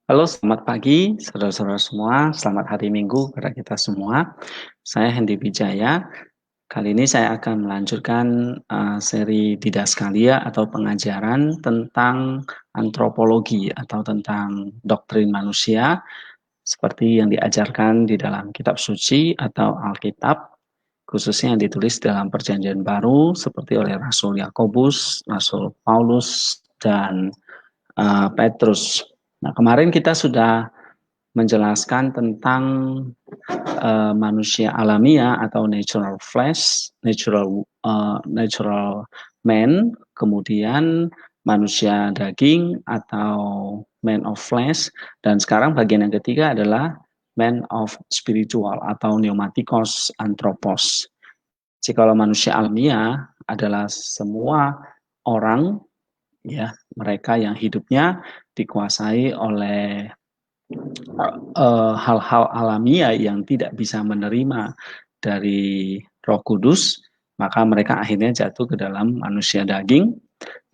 Halo, selamat pagi, saudara-saudara semua. Selamat hari Minggu kepada kita semua. Saya Hendy Wijaya. Kali ini saya akan melanjutkan seri Didaskalia atau pengajaran tentang antropologi atau tentang doktrin manusia seperti yang diajarkan di dalam kitab suci atau Alkitab, khususnya yang ditulis dalam Perjanjian Baru seperti oleh Rasul Yakobus, Rasul Paulus, dan Petrus. Nah, kemarin kita sudah menjelaskan tentang manusia alamiah atau natural flesh, natural man, kemudian manusia daging atau man of flesh, dan sekarang bagian yang ketiga adalah man of spiritual atau pneumatikos anthropos. Jikalau manusia alamiah adalah semua orang, ya, mereka yang hidupnya dikuasai oleh hal-hal alamiah yang tidak bisa menerima dari Roh Kudus, maka mereka akhirnya jatuh ke dalam manusia daging.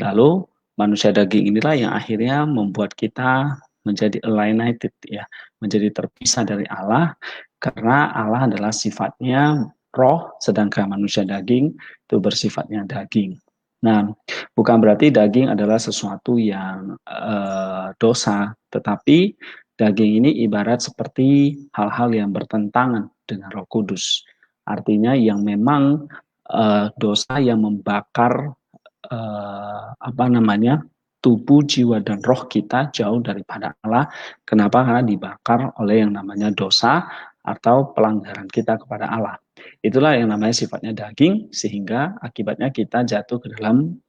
Lalu manusia daging inilah yang akhirnya membuat kita menjadi alienated, ya, menjadi terpisah dari Allah, karena Allah adalah sifatnya roh, sedangkan manusia daging itu bersifatnya daging. Nah, bukan berarti daging adalah sesuatu yang dosa, tetapi daging ini ibarat seperti hal-hal yang bertentangan dengan Roh Kudus. Artinya yang memang dosa yang membakar apa namanya, tubuh, jiwa, dan roh kita jauh daripada Allah. Kenapa? Karena dibakar oleh yang namanya dosa atau pelanggaran kita kepada Allah. Itulah yang namanya sifatnya daging, sehingga akibatnya kita jatuh ke dalam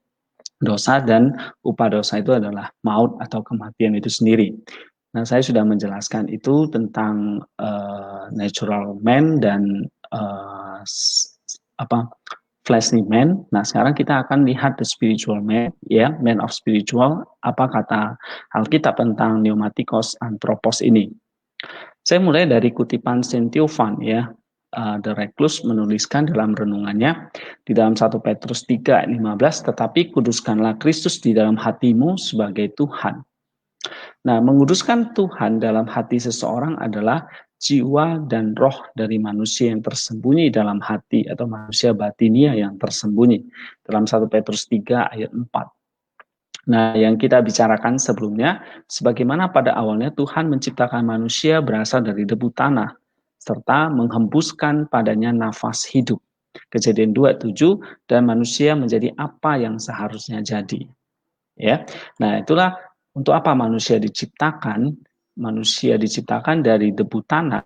dosa, dan upah dosa itu adalah maut atau kematian itu sendiri. Nah, saya sudah menjelaskan itu tentang natural man dan apa, fleshly man. Nah, sekarang kita akan lihat the spiritual man, ya, man of spiritual. Apa kata Alkitab tentang pneumatikos anthropos ini? Saya mulai dari kutipan Saint Theophan, ya. The Reclus menuliskan dalam renungannya di dalam 1 Petrus 3:15, tetapi kuduskanlah Kristus di dalam hatimu sebagai Tuhan. Nah, menguduskan Tuhan dalam hati seseorang adalah jiwa dan roh dari manusia yang tersembunyi dalam hati atau manusia batinia yang tersembunyi. Dalam 1 Petrus 3 ayat 4. Nah, yang kita bicarakan sebelumnya, sebagaimana pada awalnya Tuhan menciptakan manusia berasal dari debu tanah, serta menghembuskan padanya nafas hidup. Kejadian 2:7, dan manusia menjadi apa yang seharusnya jadi. Ya, nah itulah untuk apa manusia diciptakan. Manusia diciptakan dari debu tanah.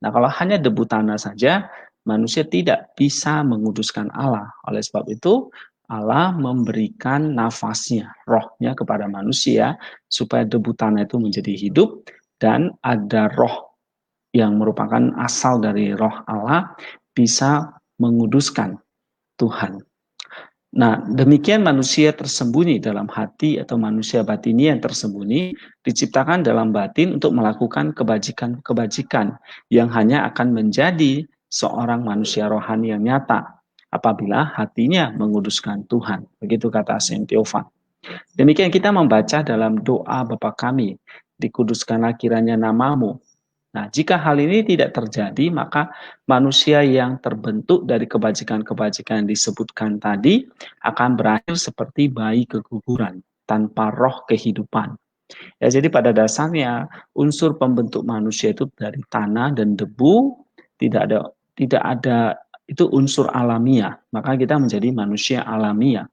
Nah, kalau hanya debu tanah saja, manusia tidak bisa menguduskan Allah. Oleh sebab itu, Allah memberikan nafasnya, rohnya kepada manusia, supaya debu tanah itu menjadi hidup, dan ada roh yang merupakan asal dari roh Allah, bisa menguduskan Tuhan. Nah, demikian manusia tersembunyi dalam hati atau manusia batini yang tersembunyi diciptakan dalam batin untuk melakukan kebajikan-kebajikan yang hanya akan menjadi seorang manusia rohani yang nyata apabila hatinya menguduskan Tuhan. Begitu kata Saint Theophan. Demikian kita membaca dalam doa Bapa kami, dikuduskanlah kiranya namamu. Nah, jika hal ini tidak terjadi, maka manusia yang terbentuk dari kebajikan-kebajikan yang disebutkan tadi akan berakhir seperti bayi keguguran, tanpa roh kehidupan. Ya, jadi pada dasarnya unsur pembentuk manusia itu dari tanah dan debu, tidak ada itu unsur alamiah. Maka kita menjadi manusia alamiah.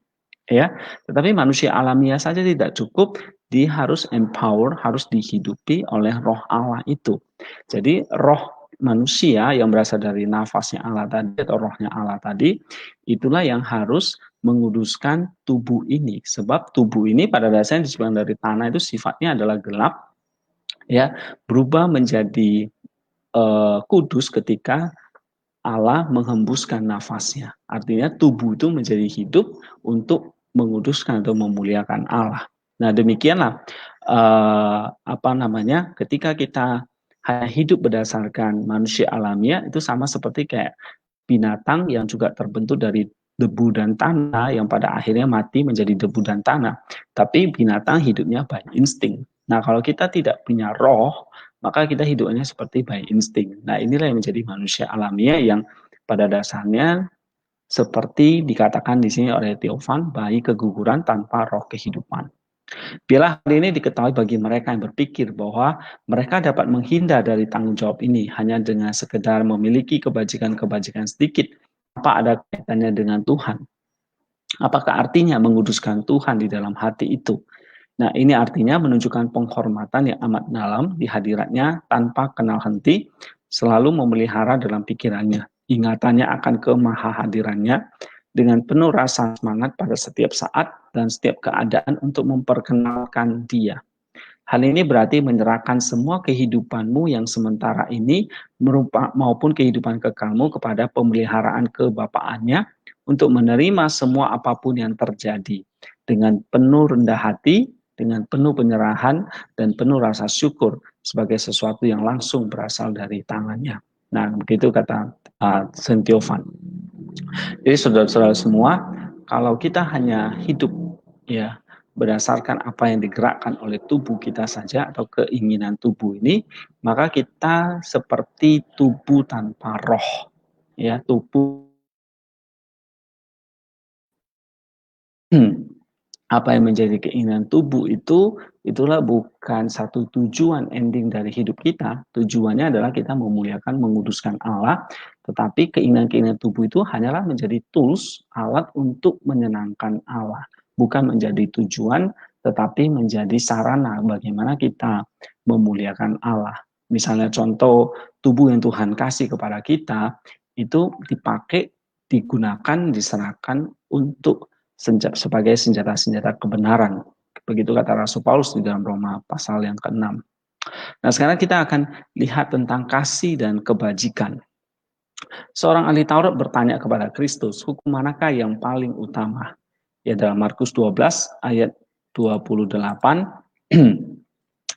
Ya, tetapi manusia alamiah saja tidak cukup, dia harus empower, harus dihidupi oleh roh Allah itu. Jadi roh manusia yang berasal dari nafasnya Allah tadi atau rohnya Allah tadi, itulah yang harus menguduskan tubuh ini. Sebab tubuh ini pada dasarnya disebutkan dari tanah itu sifatnya adalah gelap, ya, berubah menjadi kudus ketika Allah menghembuskan nafasnya. Artinya tubuh itu menjadi hidup untuk menguduskan atau memuliakan Allah. Nah, demikianlah apa namanya, ketika kita hanya hidup berdasarkan manusia alamiah, itu sama seperti kayak binatang yang juga terbentuk dari debu dan tanah yang pada akhirnya mati menjadi debu dan tanah. Tapi binatang hidupnya by insting. Nah, kalau kita tidak punya roh, maka kita hidupnya seperti by insting. Nah, inilah yang menjadi manusia alamiah yang pada dasarnya seperti dikatakan di sini oleh Theophan, bayi keguguran tanpa roh kehidupan. Biarlah hal ini diketahui bagi mereka yang berpikir bahwa mereka dapat menghindar dari tanggung jawab ini hanya dengan sekedar memiliki kebajikan-kebajikan sedikit. Apa ada kaitannya dengan Tuhan? Apakah artinya menguduskan Tuhan di dalam hati itu? Nah, ini artinya menunjukkan penghormatan yang amat dalam di hadiratnya tanpa kenal henti, selalu memelihara dalam pikirannya. Ingatannya akan kemahahadirannya dengan penuh rasa semangat pada setiap saat dan setiap keadaan untuk memperkenalkan dia. Hal ini berarti menyerahkan semua kehidupanmu yang sementara ini maupun kehidupan kekalmu kepada pemeliharaan kebapaannya untuk menerima semua apapun yang terjadi dengan penuh rendah hati, dengan penuh penyerahan dan penuh rasa syukur sebagai sesuatu yang langsung berasal dari tangannya. Nah, begitu kata Saint Theophan. Jadi saudara-saudara semua, kalau kita hanya hidup ya berdasarkan apa yang digerakkan oleh tubuh kita saja atau keinginan tubuh ini, maka kita seperti tubuh tanpa roh. Ya, tubuh apa yang menjadi keinginan tubuh itu itulah bukan satu tujuan ending dari hidup kita. Tujuannya adalah kita memuliakan, menguduskan Allah, tetapi keinginan-keinginan tubuh itu hanyalah menjadi tools, alat untuk menyenangkan Allah, bukan menjadi tujuan, tetapi menjadi sarana bagaimana kita memuliakan Allah. Misalnya contoh tubuh yang Tuhan kasih kepada kita itu dipakai, digunakan, diserahkan untuk sebagai senjata-senjata kebenaran. Begitu kata Rasul Paulus di dalam Roma pasal yang ke-6. Nah, sekarang kita akan lihat tentang kasih dan kebajikan. Seorang ahli Taurat bertanya kepada Kristus, hukum manakah yang paling utama? Ya, dalam Markus 12 ayat 28.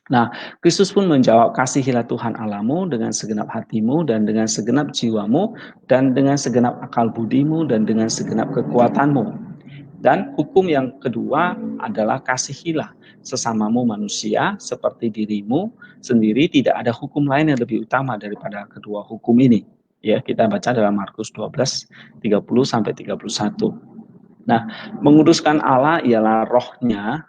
Nah, Kristus pun menjawab, kasihilah Tuhan Allahmu dengan segenap hatimu dan dengan segenap jiwamu dan dengan segenap akal budimu dan dengan segenap kekuatanmu. Dan hukum yang kedua adalah kasihilah sesamamu manusia seperti dirimu sendiri. Tidak ada hukum lain yang lebih utama daripada kedua hukum ini. Ya, kita baca dalam Markus 12 30 sampai 31. Nah, menguduskan Allah ialah rohnya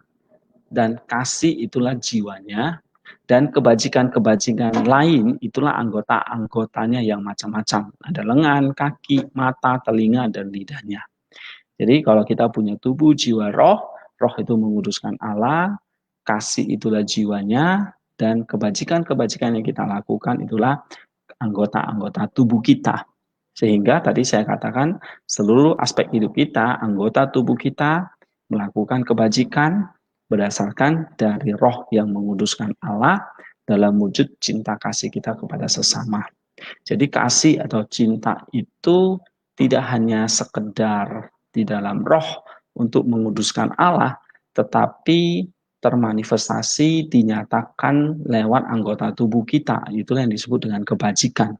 dan kasih itulah jiwanya dan kebajikan-kebajikan lain itulah anggota-anggotanya yang macam-macam. Ada lengan, kaki, mata, telinga, dan lidahnya. Jadi kalau kita punya tubuh, jiwa, roh, roh itu menguduskan Allah, kasih itulah jiwanya, dan kebajikan-kebajikan yang kita lakukan itulah anggota-anggota tubuh kita. Sehingga tadi saya katakan seluruh aspek hidup kita, anggota tubuh kita melakukan kebajikan berdasarkan dari roh yang menguduskan Allah dalam wujud cinta kasih kita kepada sesama. Jadi kasih atau cinta itu tidak hanya sekedar di dalam roh untuk menguduskan Allah, tetapi termanifestasi dinyatakan lewat anggota tubuh kita. Itulah yang disebut dengan kebajikan.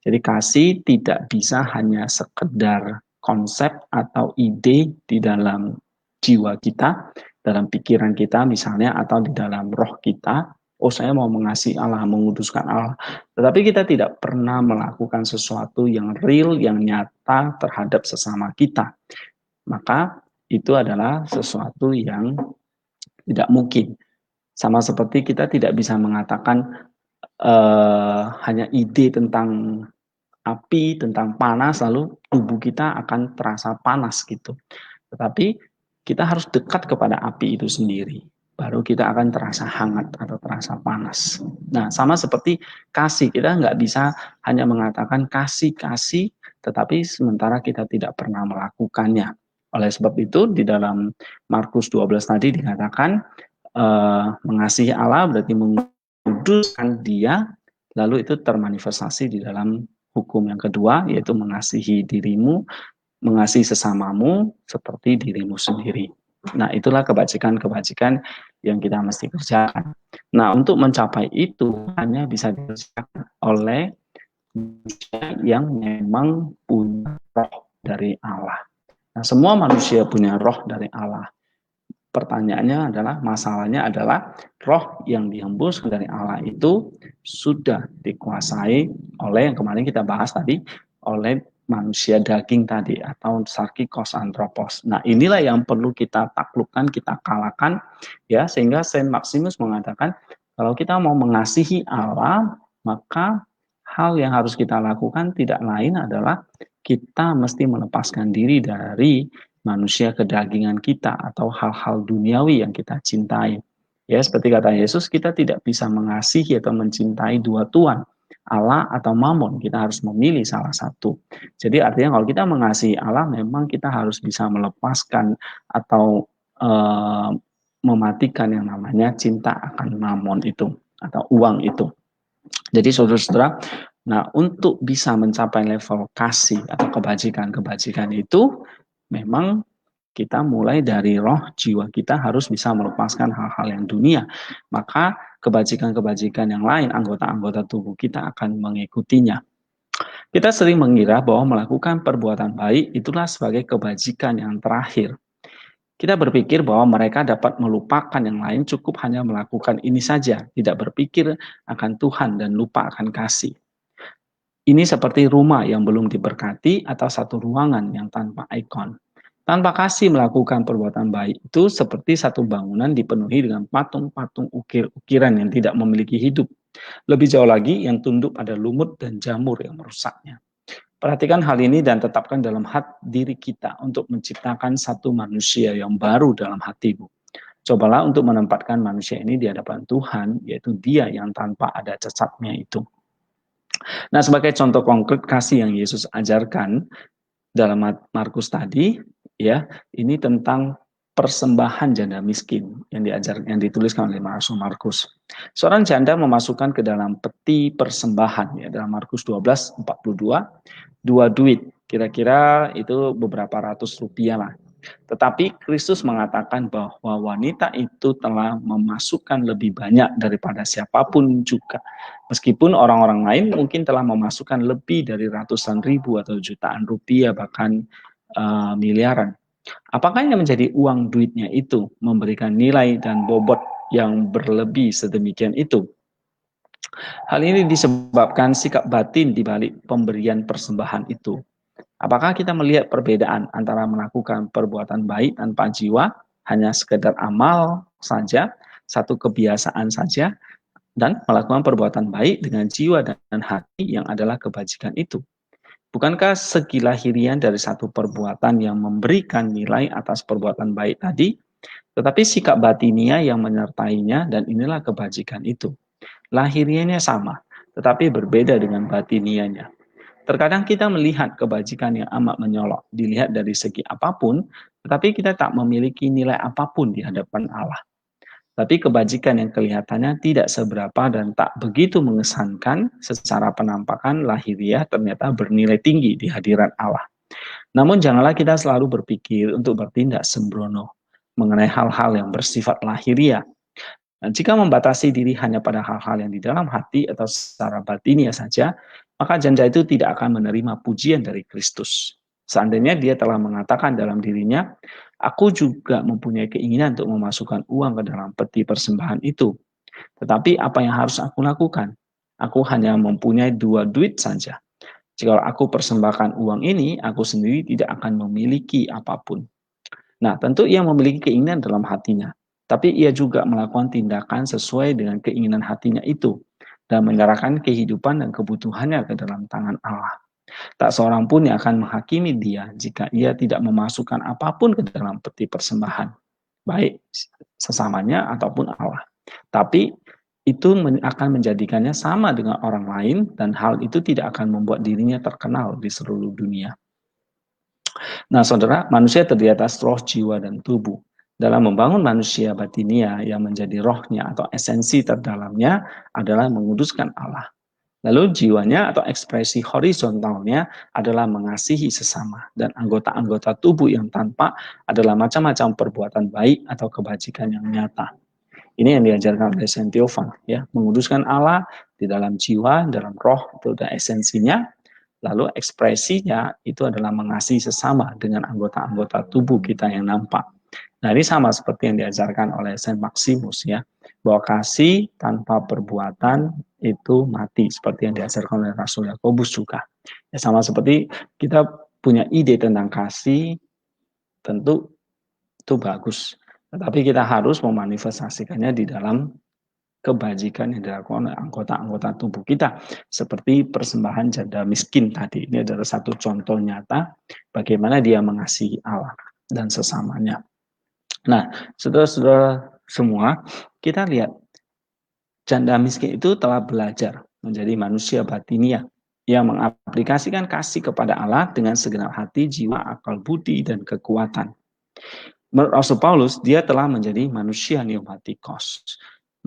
Jadi kasih tidak bisa hanya sekedar konsep atau ide di dalam jiwa kita, dalam pikiran kita misalnya, atau di dalam roh kita. Oh, saya mau mengasihi Allah, menguduskan Allah. Tetapi kita tidak pernah melakukan sesuatu yang real, yang nyata terhadap sesama kita. Maka itu adalah sesuatu yang tidak mungkin. Sama seperti kita tidak bisa mengatakan hanya ide tentang api, tentang panas, lalu tubuh kita akan terasa panas gitu. Tetapi kita harus dekat kepada api itu sendiri. Baru kita akan terasa hangat atau terasa panas. Nah, sama seperti kasih. Kita nggak bisa hanya mengatakan kasih-kasih, tetapi sementara kita tidak pernah melakukannya. Oleh sebab itu, di dalam Markus 12 tadi dikatakan, mengasihi Allah berarti menguduskan dia, lalu itu termanifestasi di dalam hukum yang kedua, yaitu mengasihi dirimu, mengasihi sesamamu seperti dirimu sendiri. Nah, itulah kebajikan-kebajikan yang kita mesti kerjakan. Nah, untuk mencapai itu hanya bisa dikerjakan oleh manusia yang memang punya roh dari Allah. Nah, semua manusia punya roh dari Allah. pertanyaannya adalah, masalahnya adalah roh yang dihembuskan dari Allah itu sudah dikuasai oleh yang kemarin kita bahas tadi, oleh manusia daging tadi atau sarkikos antropos. Nah, inilah yang perlu kita taklukkan, kita kalahkan ya, sehingga Saint Maximus mengatakan kalau kita mau mengasihi Allah, maka hal yang harus kita lakukan tidak lain adalah kita mesti melepaskan diri dari manusia kedagingan kita atau hal-hal duniawi yang kita cintai. Ya, seperti kata Yesus, kita tidak bisa mengasihi atau mencintai dua tuan, Allah atau Mammon. Kita harus memilih salah satu. Jadi artinya kalau kita mengasihi Allah, memang kita harus bisa melepaskan atau mematikan yang namanya cinta akan Mammon itu atau uang itu. Jadi saudara-saudara, nah untuk bisa mencapai level kasih atau kebajikan-kebajikan itu, memang kita mulai dari roh jiwa kita harus bisa melepaskan hal-hal yang dunia. Maka kebajikan-kebajikan yang lain, anggota-anggota tubuh kita akan mengikutinya. Kita sering mengira bahwa melakukan perbuatan baik itulah sebagai kebajikan yang terakhir. Kita berpikir bahwa mereka dapat melupakan yang lain cukup hanya melakukan ini saja, tidak berpikir akan Tuhan dan lupa akan kasih. Ini seperti rumah yang belum diberkati atau satu ruangan yang tanpa ikon. Tanpa kasih melakukan perbuatan baik itu seperti satu bangunan dipenuhi dengan patung-patung ukir-ukiran yang tidak memiliki hidup. Lebih jauh lagi yang tunduk pada lumut dan jamur yang merusaknya. Perhatikan hal ini dan tetapkan dalam hati diri kita untuk menciptakan satu manusia yang baru dalam hatimu. Cobalah untuk menempatkan manusia ini di hadapan Tuhan, yaitu Dia yang tanpa ada cacatnya itu. Nah, sebagai contoh konkret kasih yang Yesus ajarkan dalam Markus tadi, ya, ini tentang persembahan janda miskin yang dituliskan oleh Rasul Markus. Seorang janda memasukkan ke dalam peti persembahan ya dalam Markus 12:42 2 duit, kira-kira itu beberapa ratus rupiah lah. Tetapi Kristus mengatakan bahwa wanita itu telah memasukkan lebih banyak daripada siapapun juga. Meskipun orang-orang lain mungkin telah memasukkan lebih dari ratusan ribu atau jutaan rupiah, bahkan miliaran. Apakah yang menjadi uang duitnya itu memberikan nilai dan bobot yang berlebih sedemikian itu? Hal ini disebabkan sikap batin di balik pemberian persembahan itu. Apakah kita melihat perbedaan antara melakukan perbuatan baik tanpa jiwa, hanya sekedar amal saja, satu kebiasaan saja, dan melakukan perbuatan baik dengan jiwa dan hati yang adalah kebajikan itu? Bukankah segi lahirian dari satu perbuatan yang memberikan nilai atas perbuatan baik tadi, tetapi sikap batinia yang menyertainya, dan inilah kebajikan itu. Lahiriannya sama, tetapi berbeda dengan batinianya. Terkadang kita melihat kebajikan yang amat menyolok, dilihat dari segi apapun, tetapi kita tak memiliki nilai apapun di hadapan Allah. Tapi kebajikan yang kelihatannya tidak seberapa dan tak begitu mengesankan secara penampakan lahiriah ternyata bernilai tinggi di hadirat Allah. Namun janganlah kita selalu berpikir untuk bertindak sembrono mengenai hal-hal yang bersifat lahiriah. Dan jika membatasi diri hanya pada hal-hal yang di dalam hati atau secara batinia saja, maka janda itu tidak akan menerima pujian dari Kristus. Seandainya dia telah mengatakan dalam dirinya, aku juga mempunyai keinginan untuk memasukkan uang ke dalam peti persembahan itu. Tetapi apa yang harus aku lakukan? Aku hanya mempunyai 2 duit saja. Jika aku persembahkan uang ini, aku sendiri tidak akan memiliki apapun. Nah, tentu ia memiliki keinginan dalam hatinya. Tapi ia juga melakukan tindakan sesuai dengan keinginan hatinya itu dan menyerahkan kehidupan dan kebutuhannya ke dalam tangan Allah. Tak seorang pun yang akan menghakimi dia jika ia tidak memasukkan apapun ke dalam peti persembahan, baik sesamanya ataupun Allah. Tapi itu akan menjadikannya sama dengan orang lain dan hal itu tidak akan membuat dirinya terkenal di seluruh dunia. Nah, saudara, manusia terdiri atas roh, jiwa, dan tubuh. Dalam membangun manusia batinia yang menjadi rohnya atau esensi terdalamnya adalah menguduskan Allah. Lalu jiwanya atau ekspresi horizontalnya adalah mengasihi sesama. Dan anggota-anggota tubuh yang tampak adalah macam-macam perbuatan baik atau kebajikan yang nyata. Ini yang diajarkan oleh Saint Theophan, ya, menguduskan Allah di dalam jiwa, dalam roh, itu ada esensinya. Lalu ekspresinya itu adalah mengasihi sesama dengan anggota-anggota tubuh kita yang nampak. Nah, ini sama seperti yang diajarkan oleh Saint Maximus ya, bahwa kasih tanpa perbuatan itu mati, seperti yang diajarkan oleh Rasul Yakobus juga. Ya, sama seperti kita punya ide tentang kasih, tentu itu bagus. Tetapi kita harus memanifestasikannya di dalam kebajikan yang dilakukan oleh anggota-anggota tubuh kita, seperti persembahan janda miskin tadi. Ini adalah satu contoh nyata bagaimana dia mengasihi Allah dan sesamanya. Nah, saudara-saudara semua, kita lihat janda miskin itu telah belajar menjadi manusia batinia yang mengaplikasikan kasih kepada Allah dengan segenap hati, jiwa, akal budi, dan kekuatan. Menurut Rasul Paulus, dia telah menjadi manusia pneumatikos.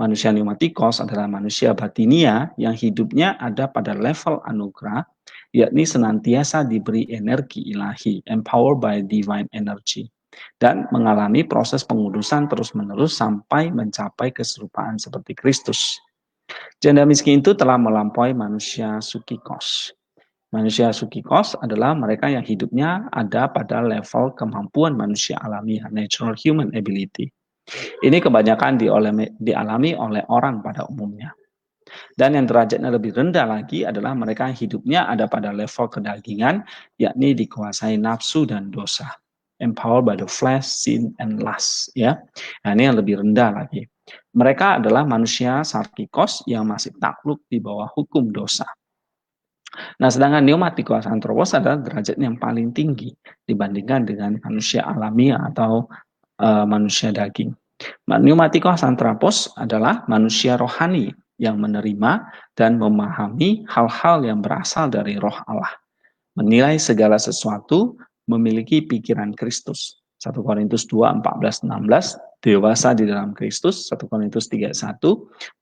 Manusia pneumatikos adalah manusia batinia yang hidupnya ada pada level anugerah, yakni senantiasa diberi energi ilahi, empowered by divine energy, dan mengalami proses pengudusan terus-menerus sampai mencapai keserupaan seperti Kristus. Janda miskin itu telah melampaui manusia sukikos. Manusia sukikos adalah mereka yang hidupnya ada pada level kemampuan manusia alami, natural human ability. Ini kebanyakan dialami oleh orang pada umumnya. Dan yang derajatnya lebih rendah lagi adalah mereka yang hidupnya ada pada level kedagingan, yakni dikuasai nafsu dan dosa. Empowered by the flesh, sin, and lust. Ya, nah, ini yang lebih rendah lagi. Mereka adalah manusia sarkikos yang masih takluk di bawah hukum dosa. Nah, sedangkan pneumatikos antropos adalah derajat yang paling tinggi dibandingkan dengan manusia alami atau manusia daging. Pneumatikos antropos adalah manusia rohani yang menerima dan memahami hal-hal yang berasal dari roh Allah. Menilai segala sesuatu memiliki pikiran Kristus. 1 Korintus 2, 14, 16, dewasa di dalam Kristus, 1 Korintus 3, 1,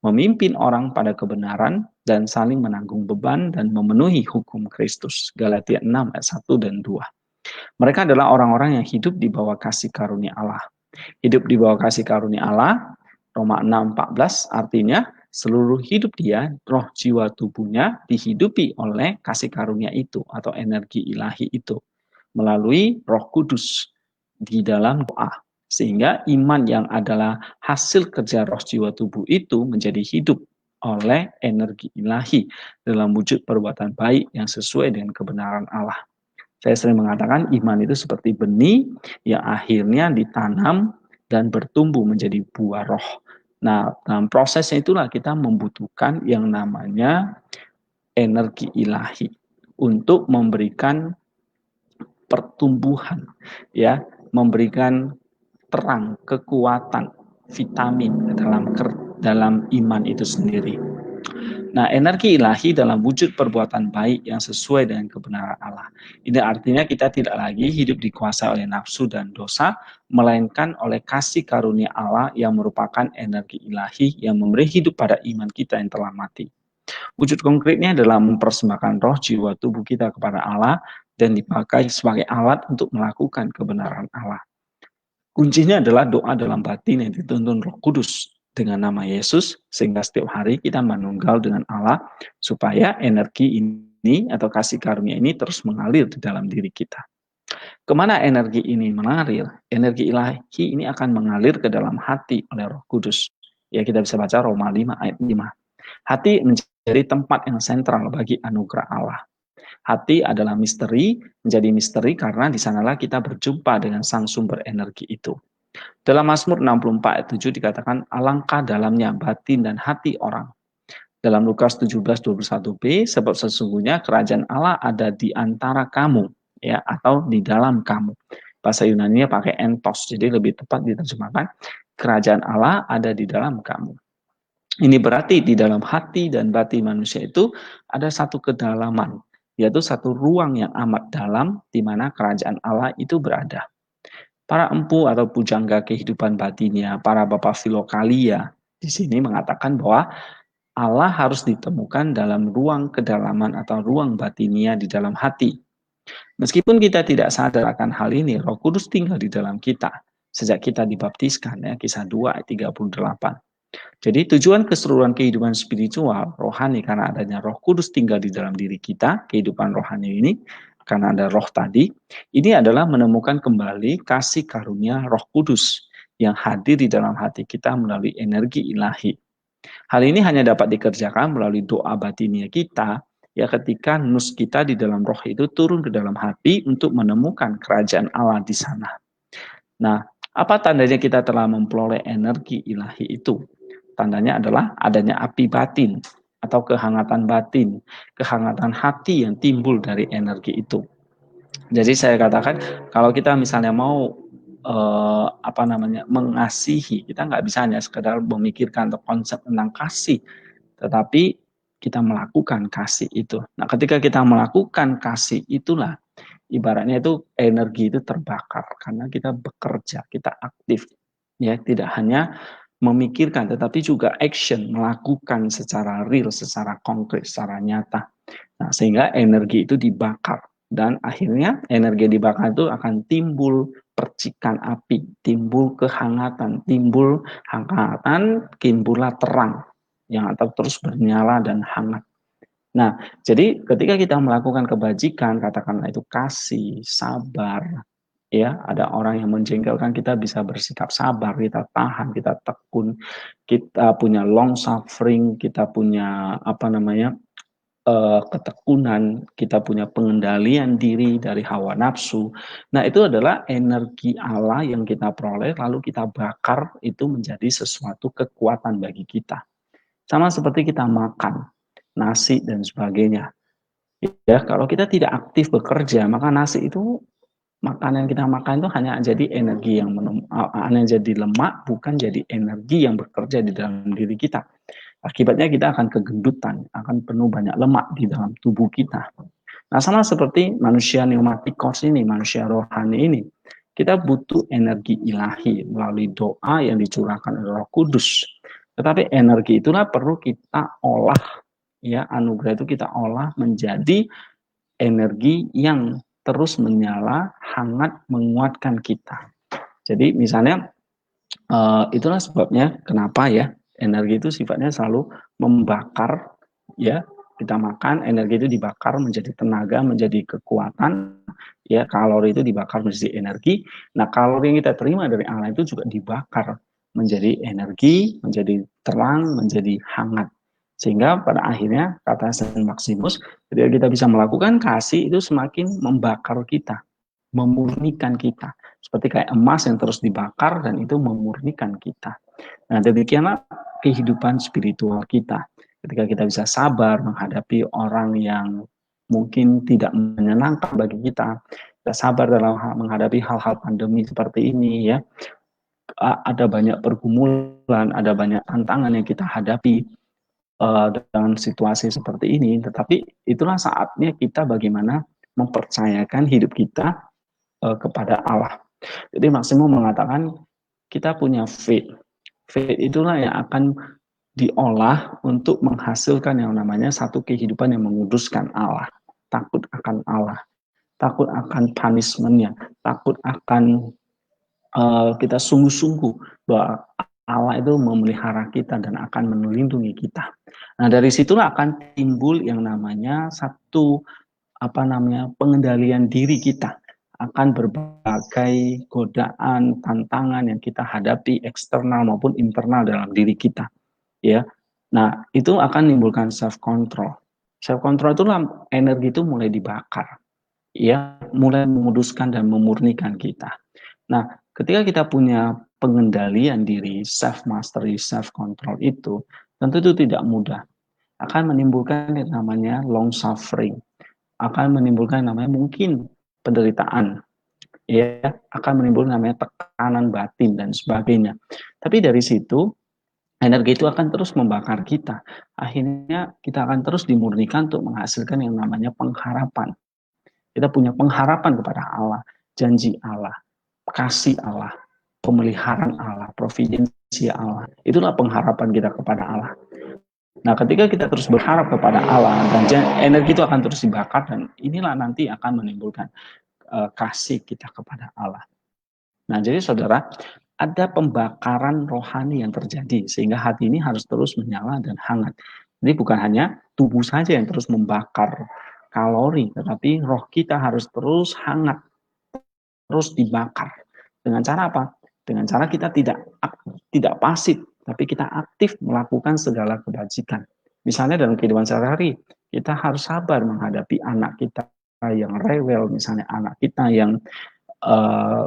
memimpin orang pada kebenaran dan saling menanggung beban dan memenuhi hukum Kristus. Galatia 6, ayat 1 dan 2. Mereka adalah orang-orang yang hidup di bawah kasih karunia Allah. Hidup di bawah kasih karunia Allah, Roma 6, 14, artinya seluruh hidup dia, roh jiwa tubuhnya dihidupi oleh kasih karunia itu atau energi ilahi itu melalui Roh Kudus di dalam doa. Sehingga iman yang adalah hasil kerja roh jiwa tubuh itu menjadi hidup oleh energi ilahi dalam wujud perbuatan baik yang sesuai dengan kebenaran Allah. Saya sering mengatakan iman itu seperti benih yang akhirnya ditanam dan bertumbuh menjadi buah roh. Nah, dalam prosesnya itulah kita membutuhkan yang namanya energi ilahi untuk memberikan pertumbuhan, ya, memberikan terang, kekuatan, vitamin dalam iman itu sendiri. Nah, energi ilahi dalam wujud perbuatan baik yang sesuai dengan kebenaran Allah. Ini artinya kita tidak lagi hidup dikuasai oleh nafsu dan dosa, melainkan oleh kasih karunia Allah yang merupakan energi ilahi yang memberi hidup pada iman kita yang telah mati. Wujud konkretnya adalah mempersembahkan roh, jiwa, tubuh kita kepada Allah dan dipakai sebagai alat untuk melakukan kebenaran Allah. Kuncinya adalah doa dalam batin yang dituntun Roh Kudus dengan nama Yesus, sehingga setiap hari kita menunggal dengan Allah supaya energi ini atau kasih karunia ini terus mengalir di dalam diri kita. Kemana energi ini mengalir? Energi ilahi ini akan mengalir ke dalam hati oleh Roh Kudus. Ya, kita bisa baca Roma 5 ayat 5. Hati menjadi tempat yang sentral bagi anugerah Allah. Hati adalah misteri, menjadi misteri karena di sanalah kita berjumpa dengan sang sumber energi itu. Dalam Mazmur 64 ayat 7 dikatakan, alangkah dalamnya batin dan hati orang. Dalam Lukas 17:21b, sebab sesungguhnya kerajaan Allah ada di antara kamu, ya, atau di dalam kamu. Bahasa Yunani-nya pakai entos, jadi lebih tepat diterjemahkan, kerajaan Allah ada di dalam kamu. Ini berarti di dalam hati dan batin manusia itu ada satu kedalaman, yaitu satu ruang yang amat dalam di mana kerajaan Allah itu berada. Para empu atau pujangga kehidupan batinnya, para bapak filokalia di sini mengatakan bahwa Allah harus ditemukan dalam ruang kedalaman atau ruang batinia di dalam hati. Meskipun kita tidak sadar akan hal ini, Roh Kudus tinggal di dalam kita sejak kita dibaptiskan, ya, Kisah 2 ayat 38. Jadi tujuan keseluruhan kehidupan spiritual, rohani karena adanya Roh Kudus tinggal di dalam diri kita, kehidupan rohani ini karena ada roh tadi, ini adalah menemukan kembali kasih karunia Roh Kudus yang hadir di dalam hati kita melalui energi ilahi. Hal ini hanya dapat dikerjakan melalui doa batinia kita, ya ketika nus kita di dalam roh itu turun ke dalam hati untuk menemukan kerajaan Allah di sana. Nah, apa tandanya kita telah memperoleh energi ilahi itu? Tandanya adalah adanya api batin atau kehangatan batin, kehangatan hati yang timbul dari energi itu. Jadi saya katakan kalau kita misalnya mau mengasihi, kita nggak bisa hanya sekedar memikirkan atau konsep tentang kasih, tetapi kita melakukan kasih itu. Nah, ketika kita melakukan kasih itulah ibaratnya itu energi itu terbakar karena kita bekerja, kita aktif, ya tidak hanya memikirkan tetapi juga action, melakukan secara real, secara konkret, secara nyata. Nah, sehingga energi itu dibakar dan akhirnya energi dibakar itu akan timbul percikan api, timbul kehangatan, timbullah terang yang atau terus bernyala dan hangat. Nah, jadi ketika kita melakukan kebajikan, katakanlah itu kasih, sabar, ya, ada orang yang menjengkelkan, kita bisa bersikap sabar, kita tahan, kita tekun, kita punya long suffering, kita punya ketekunan, kita punya pengendalian diri dari hawa nafsu. Nah, itu adalah energi Allah yang kita peroleh, lalu kita bakar itu menjadi sesuatu kekuatan bagi kita. Sama seperti kita makan nasi dan sebagainya. Ya, kalau kita tidak aktif bekerja, maka nasi itu makanan yang kita makan itu hanya jadi energi yang hanya jadi lemak, bukan jadi energi yang bekerja di dalam diri kita. Akibatnya kita akan kegendutan, akan penuh banyak lemak di dalam tubuh kita. Nah, sama seperti manusia pneumatikos ini, manusia rohani ini, kita butuh energi ilahi melalui doa yang dicurahkan oleh Roh Kudus. Tetapi energi itulah perlu kita olah, ya, anugerah itu kita olah menjadi energi yang terus menyala, hangat, menguatkan kita. Jadi misalnya itulah sebabnya kenapa ya energi itu sifatnya selalu membakar, ya, kita makan energi itu dibakar menjadi tenaga, menjadi kekuatan, ya, kalori itu dibakar menjadi energi. Nah, kalori yang kita terima dari Allah itu juga dibakar menjadi energi, menjadi terang, menjadi hangat. Sehingga pada akhirnya kata Saint Maximus, ketika kita bisa melakukan kasih itu semakin membakar kita, memurnikan kita. Seperti kayak emas yang terus dibakar dan itu memurnikan kita. Nah, demikianlah kehidupan spiritual kita. Ketika kita bisa sabar menghadapi orang yang mungkin tidak menyenangkan bagi kita, kita sabar dalam menghadapi hal-hal pandemi seperti ini, ya. Ada banyak pergumulan, ada banyak tantangan yang kita hadapi dalam situasi seperti ini, tetapi itulah saatnya kita bagaimana mempercayakan hidup kita kepada Allah. Jadi Maximus mengatakan kita punya faith. Faith itulah yang akan diolah untuk menghasilkan yang namanya satu kehidupan yang menguduskan Allah. Takut akan Allah, takut akan punishment-nya, takut akan kita sungguh-sungguh bahwa Allah itu memelihara kita dan akan melindungi kita. Nah, dari situlah akan timbul yang namanya satu pengendalian diri kita akan berbagai godaan, tantangan yang kita hadapi eksternal maupun internal dalam diri kita, ya. Nah, itu akan menimbulkan self control. Self control itulah energi itu mulai dibakar, ya, mulai memuduskan dan memurnikan kita. Nah, ketika kita punya pengendalian diri, self mastery, self control itu tentu itu tidak mudah. Akan menimbulkan yang namanya long suffering, akan menimbulkan yang namanya mungkin penderitaan, ya, akan menimbulkan namanya tekanan batin dan sebagainya. Tapi dari situ energi itu akan terus membakar kita. Akhirnya kita akan terus dimurnikan untuk menghasilkan yang namanya pengharapan. Kita punya pengharapan kepada Allah, janji Allah, kasih Allah, pemeliharaan Allah, providensi Allah. Itulah pengharapan kita kepada Allah. Nah, ketika kita terus berharap kepada Allah dan energi itu akan terus dibakar dan inilah nanti akan menimbulkan kasih kita kepada Allah. Nah, jadi saudara, ada pembakaran rohani yang terjadi sehingga hati ini harus terus menyala dan hangat. Jadi bukan hanya tubuh saja yang terus membakar kalori, tetapi roh kita harus terus hangat, terus dibakar. Dengan cara apa? Dengan cara kita tidak pasif, tapi kita aktif melakukan segala kebajikan. Misalnya dalam kehidupan sehari-hari, kita harus sabar menghadapi anak kita yang rewel, misalnya anak kita yang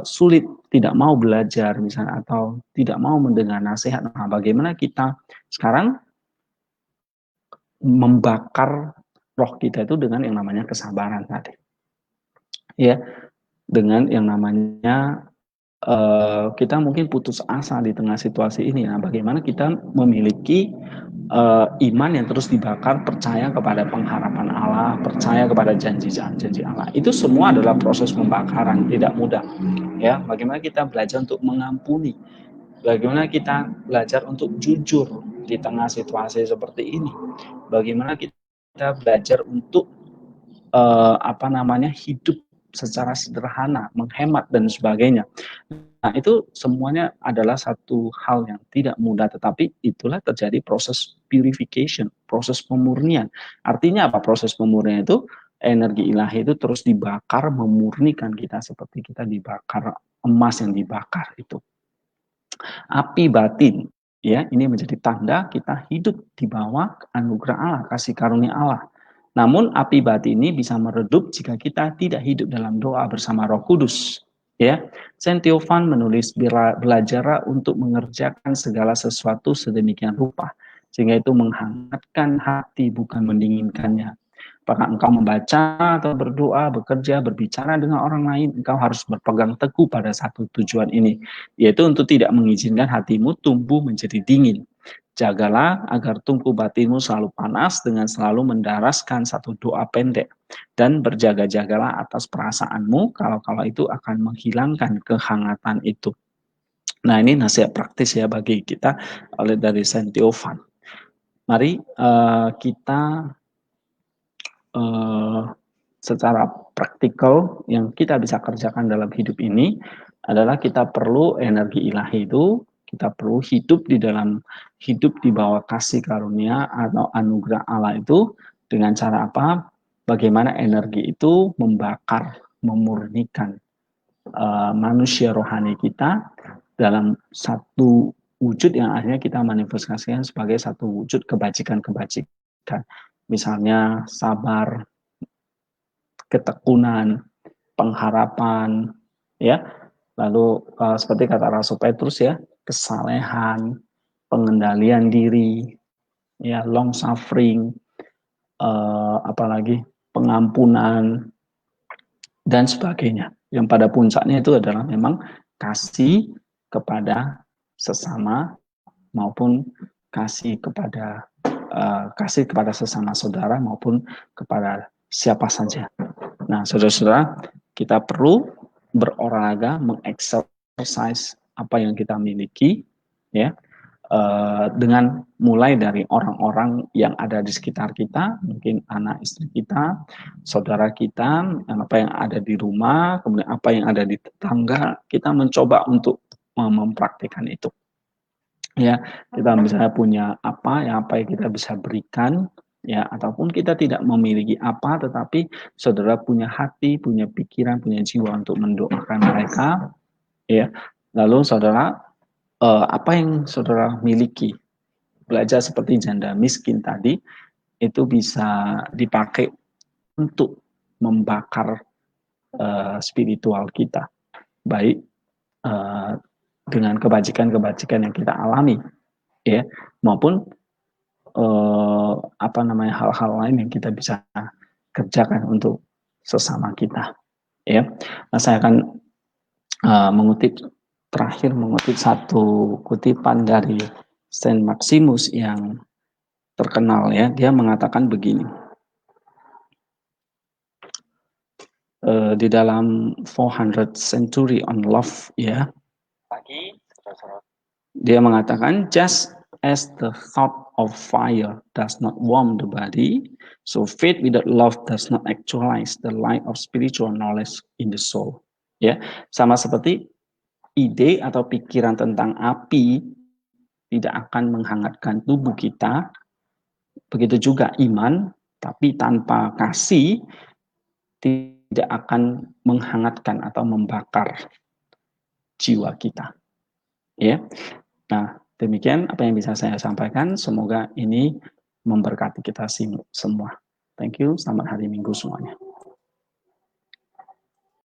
sulit, tidak mau belajar misalnya, atau tidak mau mendengar nasihat. Nah, bagaimana kita sekarang membakar roh kita itu dengan yang namanya kesabaran tadi, ya, dengan yang namanya kita mungkin putus asa di tengah situasi ini. Nah, bagaimana kita memiliki iman yang terus dibakar, percaya kepada pengharapan Allah, percaya kepada janji-janji Allah. Itu semua adalah proses pembakaran, tidak mudah. Ya, bagaimana kita belajar untuk mengampuni, bagaimana kita belajar untuk jujur di tengah situasi seperti ini, bagaimana kita belajar untuk hidup secara sederhana, menghemat dan sebagainya. Nah, itu semuanya adalah satu hal yang tidak mudah, tetapi itulah terjadi proses purification, proses pemurnian. Artinya apa proses pemurnian itu? Energi ilahi itu terus dibakar, memurnikan kita seperti kita dibakar emas yang dibakar itu. Api batin, ya, ini menjadi tanda kita hidup di bawah anugerah Allah, kasih karunia Allah. Namun api batin ini bisa meredup jika kita tidak hidup dalam doa bersama Roh Kudus. Ya, Saint Theophan menulis belajar untuk mengerjakan segala sesuatu sedemikian rupa sehingga itu menghangatkan hati bukan mendinginkannya. Apakah engkau membaca atau berdoa, bekerja, berbicara dengan orang lain, engkau harus berpegang teguh pada satu tujuan ini, yaitu untuk tidak mengizinkan hatimu tumbuh menjadi dingin. Jagalah agar tungku batinmu selalu panas dengan selalu mendaraskan satu doa pendek. Dan berjaga-jagalah atas perasaanmu, kalau itu akan menghilangkan kehangatan itu. Nah, ini nasihat praktis ya bagi kita oleh dari Saint Theophan. Mari kita secara praktikal yang kita bisa kerjakan dalam hidup ini adalah kita perlu energi ilahi itu, kita perlu hidup di bawah kasih karunia atau anugerah Allah itu dengan cara apa? Bagaimana energi itu membakar, memurnikan manusia rohani kita dalam satu wujud yang akhirnya kita manifestasikan sebagai satu wujud kebajikan-kebajikan. Misalnya sabar, ketekunan, pengharapan, ya. Lalu seperti kata Rasul Petrus ya, kesalehan, pengendalian diri, ya, long suffering, apalagi pengampunan dan sebagainya. Yang pada puncaknya itu adalah memang kasih kepada sesama maupun kasih kepada sesama saudara maupun kepada siapa saja. Nah, saudara-saudara, kita perlu berolahraga, mengeksersis apa yang kita miliki, ya, dengan mulai dari orang-orang yang ada di sekitar kita, mungkin anak istri kita, saudara kita, apa yang ada di rumah, kemudian apa yang ada di tetangga, kita mencoba untuk mempraktikkan itu. Ya, kita misalnya punya apa yang kita bisa berikan, ya, ataupun kita tidak memiliki apa, tetapi saudara punya hati, punya pikiran, punya jiwa untuk mendoakan mereka, ya. Lalu saudara, apa yang saudara miliki, belajar seperti janda miskin tadi, itu bisa dipakai untuk membakar spiritual kita, baik dengan kebajikan-kebajikan yang kita alami, ya, maupun hal-hal lain yang kita bisa kerjakan untuk sesama kita, ya. Nah, saya akan mengutip satu kutipan dari Saint Maximus yang terkenal, ya. Dia mengatakan begini, di dalam 400 Century on Love, ya. Dia mengatakan, just as the thought of fire does not warm the body, so faith without love does not actualize the light of spiritual knowledge in the soul. Ya, sama seperti ide atau pikiran tentang api tidak akan menghangatkan tubuh kita, begitu juga iman Tapi tanpa kasih tidak akan menghangatkan atau membakar jiwa kita. Ya. Nah, demikian apa yang bisa saya sampaikan. Semoga ini memberkati kita semua. Thank you. Selamat hari Minggu semuanya.